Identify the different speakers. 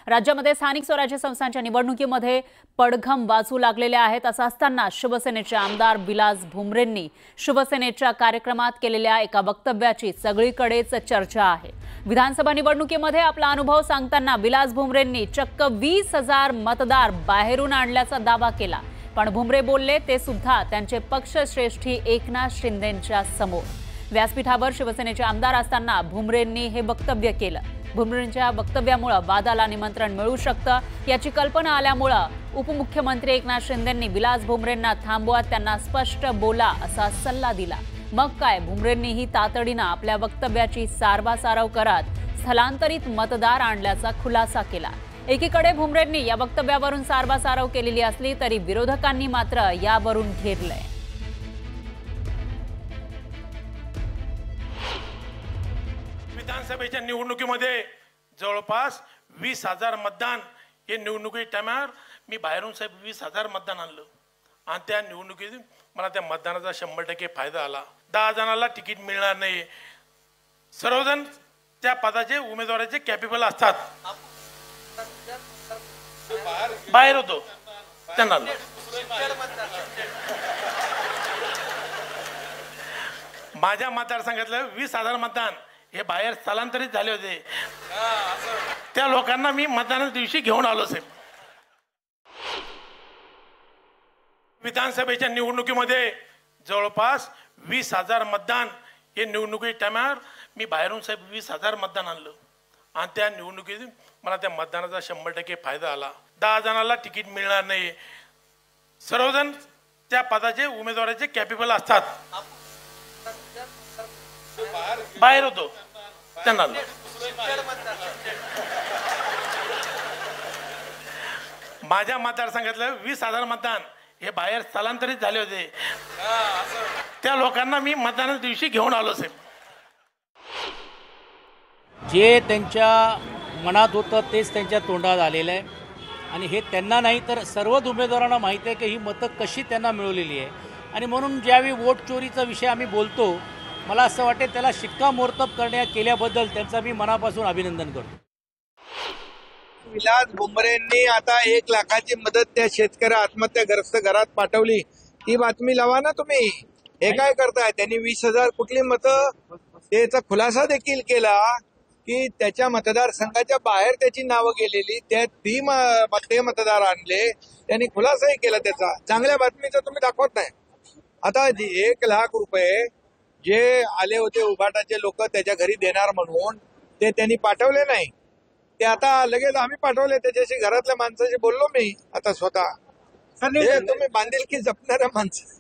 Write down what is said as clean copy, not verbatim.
Speaker 1: राज्यामध्ये स्थानिक स्वराज्य संस्थांच्या निवडणुकीमध्ये पडघम वाजू लागलेले आहेत। असं असताना शिवसेनेचे आमदार विलास भुमरेंनी शिवसेनेच्या कार्यक्रमात केलेल्या एका वक्तव्याची सगळीकडेच चर्चा आहे। विधानसभा निवडणुकीमध्ये आपला अनुभव सांगताना विलास भुमरेंनी चक्क 20,000 मतदार बाहेरून आणल्याचा दावा केला। पण भुमरे बोलले ते सुद्धा त्यांचे पक्षश्रेष्ठी एकनाथ शिंदेंच्या समोर। व्यासपीठावर शिवसेनेचे आमदार असताना भुमरेंनी हे वक्तव्य केलं। भुमरेंच्या वक्तव्यामुळे वादाला निमंत्रण मिळू शकतं याची कल्पना आल्यामुळे उपमुख्यमंत्री एकनाथ शिंदेंनी विलास भुमरेंना थांबवत त्यांना स्पष्ट बोला असा सल्ला दिला। मग काय भुमरेंनीही तातडीने आपल्या वक्तव्याची सारवासारव करत स्थलांतरित मतदार आणल्याचा खुलासा केला। एकीकडे भुमरेंनी या वक्तव्यावरून सारवासारव केलेली असली तरी विरोधकांनी मात्र यावरून घेरलंय।
Speaker 2: विधानसभेच्या निवडणुकीमध्ये जवळपास 20,000 मतदान हे निवडणुकी टायमावर मी बाहेरून साहेब 20,000 मतदान आणलं आणि त्या निवडणुकीत मला त्या मतदानाचा 100% फायदा आला। 10 जणांना तिकीट मिळणार नाही। सर्वजण त्या पदाचे उमेदवाराचे कॅपेबल असतात। बाहेर होतो त्यांना माझ्या मतदारसंघातलं 20,000 मतदान हे बाहेर स्थलांतरित झाले होते। त्या लोकांना मी मतदानाच्या दिवशी घेऊन आलो साहेब। विधानसभेच्या निवडणुकीमध्ये जवळपास 20,000 मतदान हे निवडणुकी टायमावर मी बाहेरून साहेब 20,000 मतदान आणलं आणि त्या निवडणुकीत मला त्या मतदानाचा 100% फायदा आला। 10 जणांना तिकीट मिळणार नाही। सर्वजण त्या पदाचे उमेदवाराचे कॅपेबल असतात। बाहेर होतो त्यांना माझ्या मतदारसंघातलं 20,000 मतदान हे बाहेर स्थलांतरित झाले होते। त्या लोकांना मी मतदानाच्या दिवशी घेऊन आलो साहेब।
Speaker 3: जे त्यांच्या मनात होतं तेच त्यांच्या तोंडात आलेलं आहे आणि हे त्यांना नाही तर सर्वच उमेदवारांना माहिती आहे की ही मतं कशी त्यांना मिळवलेली आहे आणि म्हणून ज्यावेळी वोट चोरीचा विषय आम्ही बोलतो मला असं वाटते त्याला शिक्कामोर्तब केल्याबद्दल त्यांचा मी मनापासून अभिनंदन करतो।
Speaker 4: विलास भुमरेंनी आता 1 लाखाची मदत त्या शेतकऱ्या आत्महत्याग्रस्त घरात पाठवली ती बातमी लावा ना तुम्ही। हे काय करताय? त्यांनी 20,000 कुठली मतं त्याचा खुलासा देखील केला की त्याच्या मतदारसंघाच्या बाहेर त्याची नावं गेलेली ते मतदार आणले। त्यांनी खुलासाही केला त्याचा। चांगल्या बातमीचं तुम्ही दाखवत नाही। आता 1 लाख रुपये जे आले होते उभाटाचे लोक त्याच्या घरी देणार म्हणून ते त्यांनी पाठवले नाही। ते आता लगेच आम्ही पाठवले त्याच्याशी घरातल्या माणसाशी बोललो मी आता स्वतः। तुम्ही बांधिलकी जपणाऱ्या माणसं